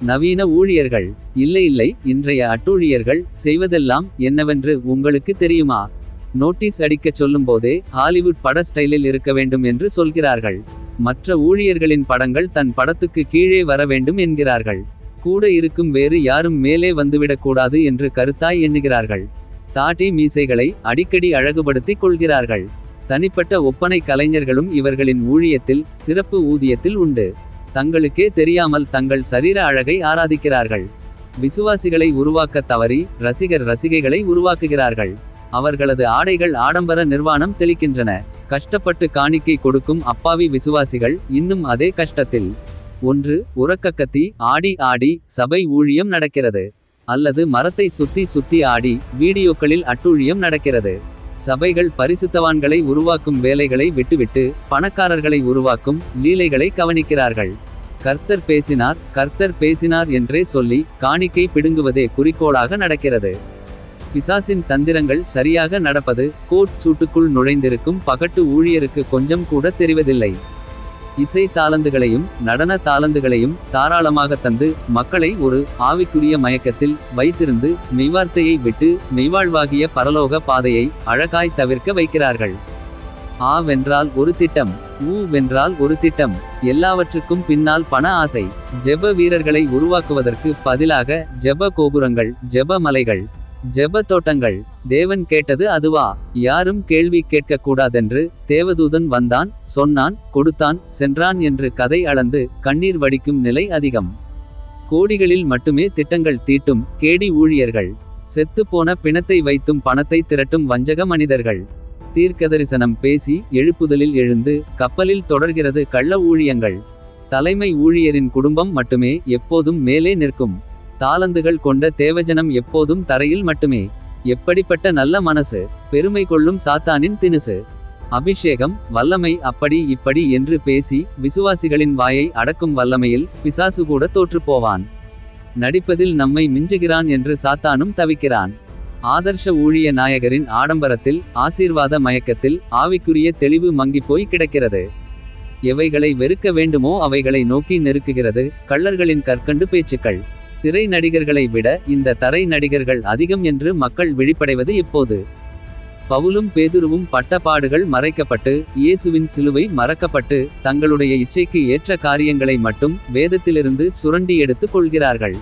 நவீன ஊழியர்கள். இல்லை இல்லை, இன்றைய அட்டூழியர்கள் செய்வதெல்லாம் என்னவென்று உங்களுக்கு தெரியுமா? நோட்டீஸ் அடிக்கச் சொல்லும்போதே ஹாலிவுட் பட ஸ்டைலில் இருக்க வேண்டும் என்று சொல்கிறார்கள். மற்ற ஊழியர்களின் படங்கள் தன் படத்துக்கு கீழே வர வேண்டும் என்கிறார்கள். கூட இருக்கும் வேறு யாரும் மேலே வந்துவிடக்கூடாது என்று கருத்தாய் எண்ணுகிறார்கள். தாடி மீசைகளை அடிக்கடி அழகுபடுத்திக் கொள்கிறார்கள். தனிப்பட்ட ஒப்பனை கலைஞர்களும் இவர்களின் ஊழியத்தில் சிறப்பு ஊதியத்தில் உண்டு. தங்களுக்கே தெரியாமல் தங்கள் சரீர அழகை ஆராதிக்கிறார்கள். விசுவாசிகளை உருவாக்க தவறி ரசிகைகளை உருவாக்குகிறார்கள். அவர்களது ஆடைகள் ஆடம்பர நிர்வாணம் தெளிக்கின்றன. கஷ்டப்பட்டு காணிக்கை கொடுக்கும் அப்பாவி விசுவாசிகள் இன்னும் அதே கஷ்டத்தில். ஒன்று உறக்கக்கத்தி ஆடி சபை ஊழியம் நடக்கிறது. அல்லது மரத்தை சுத்தி ஆடி வீடியோக்களில் அட்டூழியம் நடக்கிறது. சபைகள் பரிசுத்தவான்களை உருவாக்கும் வேலைகளை விட்டுவிட்டு பணக்காரர்களை உருவாக்கும் லீலைகளை கவனிக்கிறார்கள். கர்த்தர் பேசினார் என்றே சொல்லி காணிக்கை பிடுங்குவதே குறிக்கோளாக நடக்கிறது. பிசாசின் தந்திரங்கள் சரியாக நடப்பது கோட் சூட்டுக்குள் நுழைந்திருக்கும் பகட்டு ஊழியருக்கு கொஞ்சம் கூட தெரிவதில்லை. இசை தாளந்துகளையும் நடன தாளந்துகளையும் தாராளமாக தந்து மக்களை ஒரு ஆவிக்குரிய மயக்கத்தில் வைத்திருந்து மெய்வார்த்தையை விட்டு மெய்வாழ்வாகிய பரலோக பாதையை அழகாய் தவிர்க்க வைக்கிறார்கள். ஆ வென்றால் ஒரு திட்டம், ஊ வென்றால் ஒரு திட்டம், எல்லாவற்றுக்கும் பின்னால் பண ஆசை. ஜெப வீரர்களை உருவாக்குவதற்கு பதிலாக ஜெப கோபுரங்கள், ஜெப மலைகள், ஜெப தோட்டங்கள். தேவன் கேட்டது அதுவா? யாரும் கேள்வி கேட்கக்கூடாதென்று தேவதூதன் வந்தான், சொன்னான், கொடுத்தான், சென்றான் என்று கதை அளந்து கண்ணீர் வடிக்கும் நிலை அதிகம். கோடிகளில் மட்டுமே திட்டங்கள் தீட்டும் கேடி ஊழியர்கள். செத்துப்போன பிணத்தை வைத்தும் பணத்தை திரட்டும் வஞ்சக மனிதர்கள். தீர்க்கதரிசனம் பேசி எழுப்புதலில் எழுந்து கப்பலில் தொடர்கிறது கள்ள ஊழியங்கள். தலைமை ஊழியரின் குடும்பம் மட்டுமே எப்போதும் மேலே நிற்கும். தாளந்துகள் கொண்ட தேவஜனம் எப்போதும் தரையில் மட்டுமே. எப்படிப்பட்ட நல்ல மனசு! பெருமை கொள்ளும் சாத்தானின் தினுசு. அபிஷேகம் வல்லமை அப்படி இப்படி என்று பேசி விசுவாசிகளின் வாயை அடக்கும் வல்லமையில் பிசாசு கூட தோற்றுப்போவான். நடிப்பதில் நம்மை மிஞ்சுகிறான் என்று சாத்தானும் தவிக்கிறான். ஆதர்ஷ ஊழிய நாயகரின் ஆடம்பரத்தில் ஆசீர்வாத மயக்கத்தில் ஆவிக்குரிய தெளிவு மங்கிப்போய் கிடக்கிறது. எவைகளை வெறுக்க வேண்டுமோ அவைகளை நோக்கி நெருக்குகிறது கள்ளர்களின் கற்கண்டு பேச்சுக்கள். திரை நடிகர்களை விட இந்த தரை நடிகர்கள் அதிகம் என்று மக்கள் விழிப்படைவது எப்போது? பவுலும் பேதுருவும் பட்ட பாடுகள் மறைக்கப்பட்டு இயேசுவின் சிலுவை மறக்கப்பட்டு தங்களுடைய இச்சைக்கு ஏற்ற காரியங்களை மட்டும் வேதத்திலிருந்து சுரண்டி எடுத்துக் கொள்கிறார்கள்.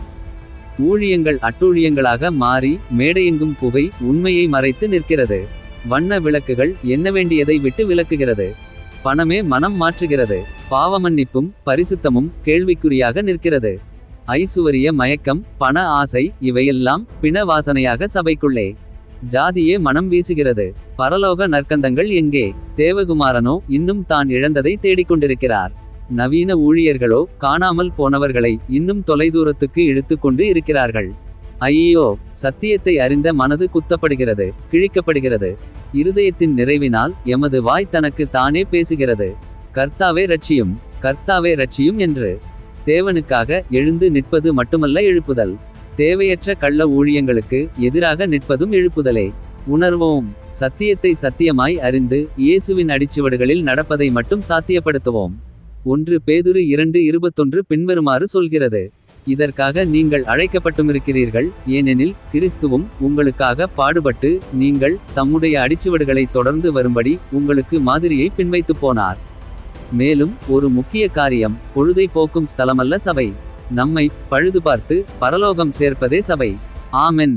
ஊழியங்கள் அட்டூழியங்களாக மாறி மேடையெங்கும் புகை உண்மையை மறைத்து நிற்கிறது. வண்ண விளக்குகள் எண்ண வேண்டியதை விட்டு விளக்குகிறது. பணமே மனம் மாற்றுகிறது. பாவமன்னிப்பும் பரிசுத்தமும் கேள்விக்குறியாக நிற்கிறது. ஐசுவரிய மயக்கம், பண ஆசை இவையெல்லாம் பிண வாசனையாக சபைக்குள்ளே. ஜாதியே மனம் வீசுகிறது. பரலோக நற்கந்தங்கள் எங்கே? தேவகுமாரனோ இன்னும் தான் இழந்ததை தேடிக்கொண்டிருக்கிறார். நவீன ஊழியர்களோ காணாமல் போனவர்களை இன்னும் தொலைதூரத்துக்கு இழுத்து கொண்டு இருக்கிறார்கள். ஐயோ! சத்தியத்தை அறிந்த மனது குத்தப்படுகிறது, கிழிக்கப்படுகிறது. இருதயத்தின் நிறைவினால் எமது வாய் தனக்கு தானே பேசுகிறது. கர்த்தாவே ரட்சியும், கர்த்தாவே ரட்சியும் என்று. தேவனுக்காக எழுந்து நிற்பது மட்டுமல்ல எழுப்புதல். தேவையற்ற கள்ள ஊழியங்களுக்கு எதிராக நிற்பதும் எழுப்புதலே. உணர்வோம். சத்தியத்தை சத்தியமாய் அறிந்து இயேசுவின் அடிச்சுவடுகளில் நடப்பதை மட்டும் சாத்தியப்படுத்துவோம். 1 பேதுரு 2:21 பின்வருமாறு சொல்கிறது. இதற்காக நீங்கள் அழைக்கப்பட்டுமிருக்கிறீர்கள், ஏனெனில் கிறிஸ்துவும் உங்களுக்காக பாடுபட்டு நீங்கள் தம்முடைய அடிச்சுவடுகளை தொடர்ந்து வரும்படி உங்களுக்கு மாதிரியை பின்வைத்து போனார். மேலும் ஒரு முக்கிய காரியம், பொழுதை போக்கும் ஸ்தலமல்ல சபை. நம்மை பழுதுபார்த்து பரலோகம் சேர்ப்பதே சபை. ஆமென்.